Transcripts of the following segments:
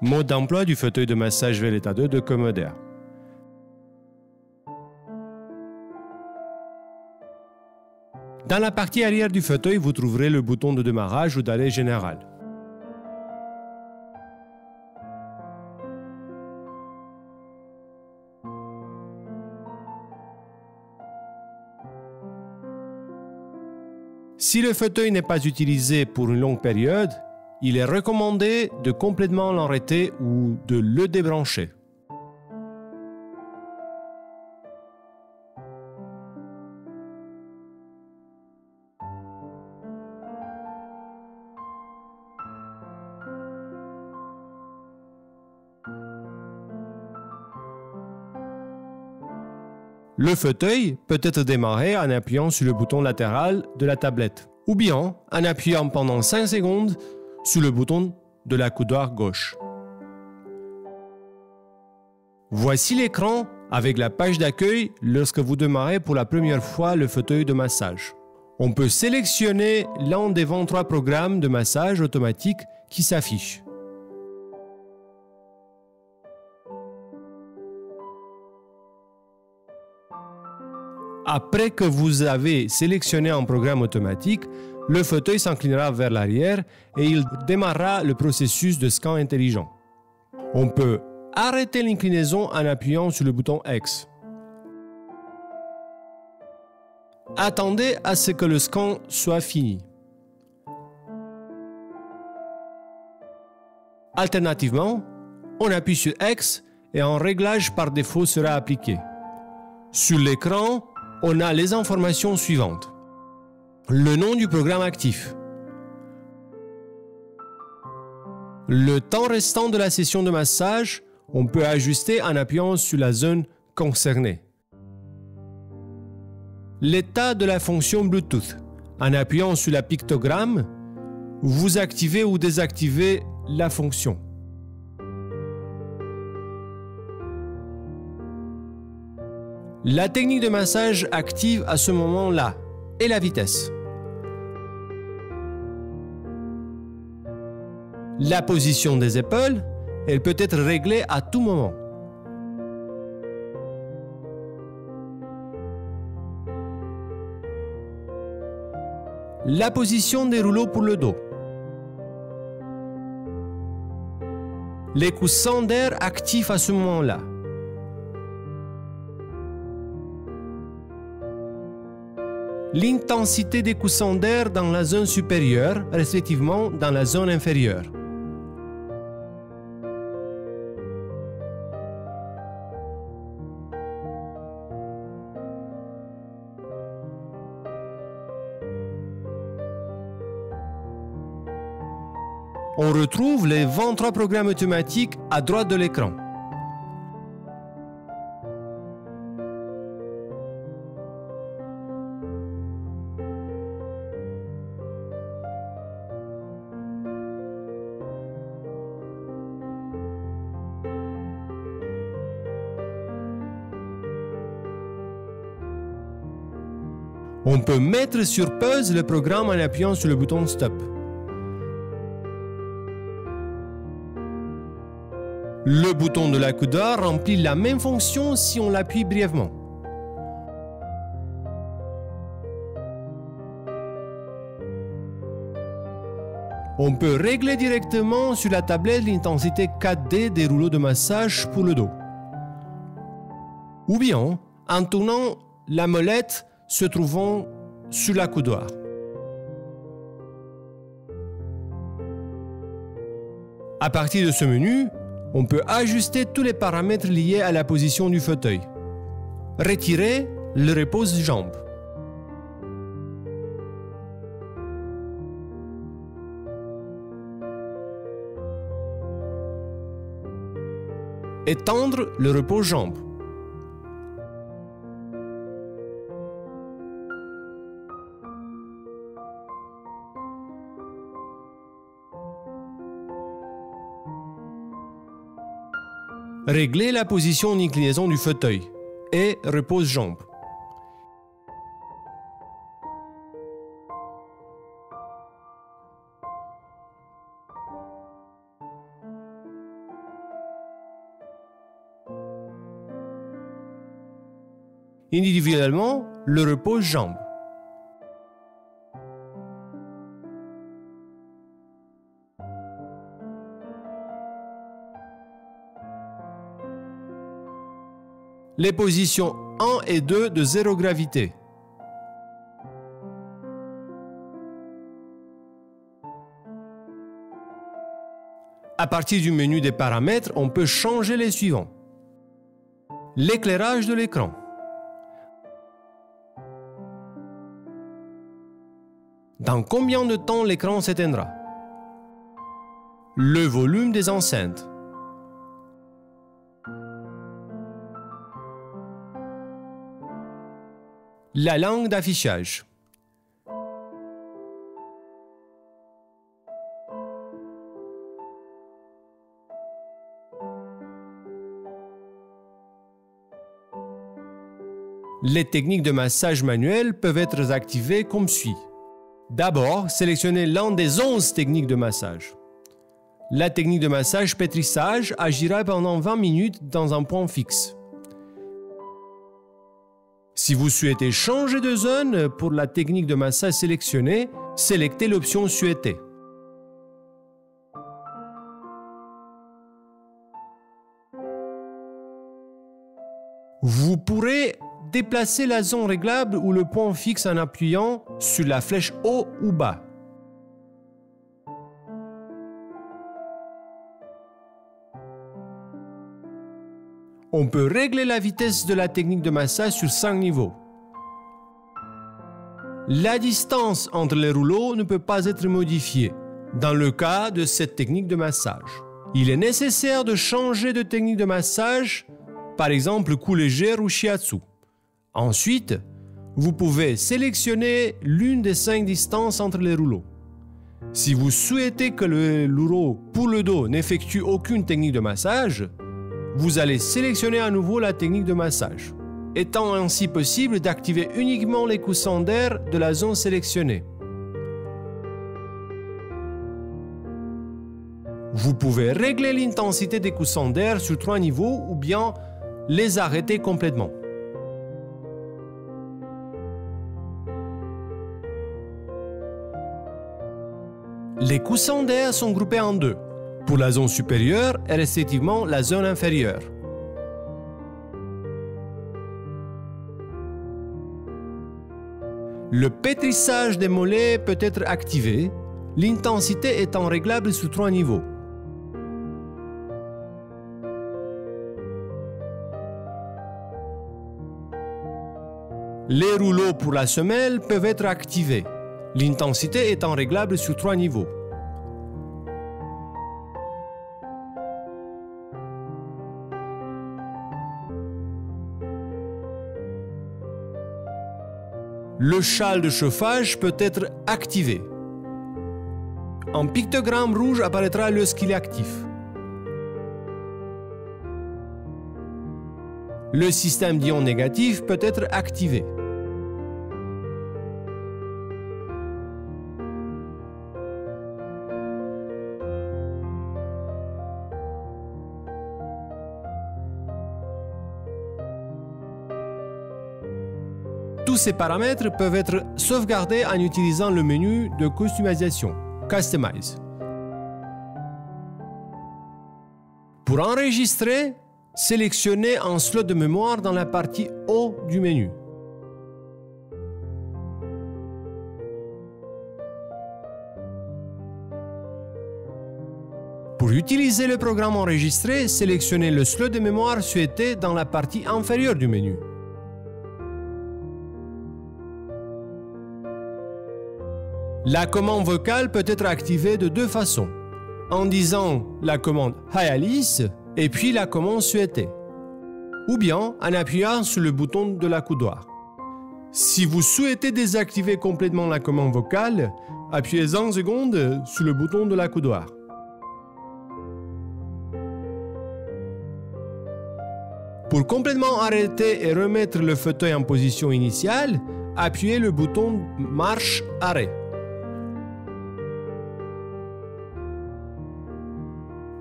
Mode d'emploi du fauteuil de massage Veleta 2 de Commodair. Dans la partie arrière du fauteuil, vous trouverez le bouton de démarrage ou d'arrêt général. Si le fauteuil n'est pas utilisé pour une longue période, il est recommandé de complètement l'arrêter ou de le débrancher. Le fauteuil peut être démarré en appuyant sur le bouton latéral de la tablette ou bien en appuyant pendant 5 secondes sur le bouton de la coudoir gauche. Voici l'écran avec la page d'accueil lorsque vous démarrez pour la première fois le fauteuil de massage. On peut sélectionner l'un des 23 programmes de massage automatique qui s'affichent. Après que vous avez sélectionné un programme automatique, le fauteuil s'inclinera vers l'arrière et il démarrera le processus de scan intelligent. On peut arrêter l'inclinaison en appuyant sur le bouton X. Attendez à ce que le scan soit fini. Alternativement, on appuie sur X et un réglage par défaut sera appliqué. Sur l'écran, on a les informations suivantes. Le nom du programme actif. Le temps restant de la session de massage, on peut ajuster en appuyant sur la zone concernée. L'état de la fonction Bluetooth. En appuyant sur la pictogramme, vous activez ou désactivez la fonction. La technique de massage active à ce moment-là et la vitesse. La position des épaules, elle peut être réglée à tout moment. La position des rouleaux pour le dos. Les coussins d'air actifs à ce moment-là. L'intensité des coussins d'air dans la zone supérieure, respectivement dans la zone inférieure. On retrouve les 23 programmes automatiques à droite de l'écran. On peut mettre sur pause le programme en appuyant sur le bouton Stop. Le bouton de la coudoir remplit la même fonction si on l'appuie brièvement. On peut régler directement sur la tablette l'intensité 4D des rouleaux de massage pour le dos. Ou bien en tournant la molette se trouvant sur la coudoir. À partir de ce menu, on peut ajuster tous les paramètres liés à la position du fauteuil. Retirer le repose-jambe. Étendre le repose-jambe. Régler la position d'inclinaison du fauteuil et repose-jambe. individuellement le repose-jambes. Les positions 1 et 2 de zéro gravité. À partir du menu des paramètres, on peut changer les suivants. L'éclairage de l'écran. Dans combien de temps l'écran s'éteindra? Le volume des enceintes. La langue d'affichage. Les techniques de massage manuel peuvent être activées comme suit. D'abord, sélectionnez l'un des 11 techniques de massage. La technique de massage pétrissage agira pendant 20 minutes dans un point fixe. Si vous souhaitez changer de zone pour la technique de massage sélectionnée, sélectez l'option souhaitée. Vous pourrez déplacer la zone réglable ou le point fixe en appuyant sur la flèche haut ou bas. On peut régler la vitesse de la technique de massage sur 5 niveaux. La distance entre les rouleaux ne peut pas être modifiée dans le cas de cette technique de massage. Il est nécessaire de changer de technique de massage, par exemple coup léger ou shiatsu. Ensuite, vous pouvez sélectionner l'une des 5 distances entre les rouleaux. Si vous souhaitez que le rouleau pour le dos n'effectue aucune technique de massage, vous allez sélectionner à nouveau la technique de massage, étant ainsi possible d'activer uniquement les coussins d'air de la zone sélectionnée. Vous pouvez régler l'intensité des coussins d'air sur 3 niveaux ou bien les arrêter complètement. Les coussins d'air sont groupés en deux, pour la zone supérieure et respectivement la zone inférieure. Le pétrissage des mollets peut être activé, l'intensité étant réglable sur 3 niveaux. Les rouleaux pour la semelle peuvent être activés, l'intensité étant réglable sur 3 niveaux. Le châle de chauffage peut être activé. Un pictogramme rouge apparaîtra lorsqu'il est actif. Le système d'ion négatif peut être activé. Tous ces paramètres peuvent être sauvegardés en utilisant le menu de customisation, Customize. Pour enregistrer, sélectionnez un slot de mémoire dans la partie haut du menu. Pour utiliser le programme enregistré, sélectionnez le slot de mémoire souhaité dans la partie inférieure du menu. La commande vocale peut être activée de deux façons, en disant la commande Hi Alice et puis la commande souhaitée, ou bien en appuyant sur le bouton de l'accoudoir. Si vous souhaitez désactiver complètement la commande vocale, appuyez 1 seconde sur le bouton de l'accoudoir. Pour complètement arrêter et remettre le fauteuil en position initiale, appuyez le bouton marche-arrêt.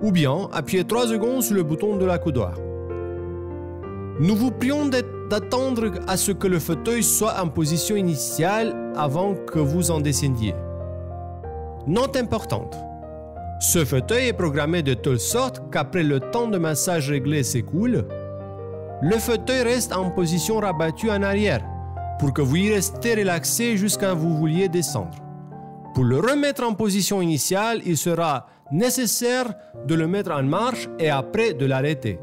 Ou bien appuyez 3 secondes sur le bouton de l'accoudoir. Nous vous prions d'attendre à ce que le fauteuil soit en position initiale avant que vous en descendiez. Note importante. Ce fauteuil est programmé de telle sorte qu'après le temps de massage réglé s'écoule, le fauteuil reste en position rabattue en arrière pour que vous y restez relaxé jusqu'à ce que vous vouliez descendre. Pour le remettre en position initiale, il sera nécessaire de le mettre en marche et après de l'arrêter.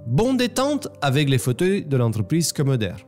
Bonne détente avec les fauteuils de l'entreprise Commodaire.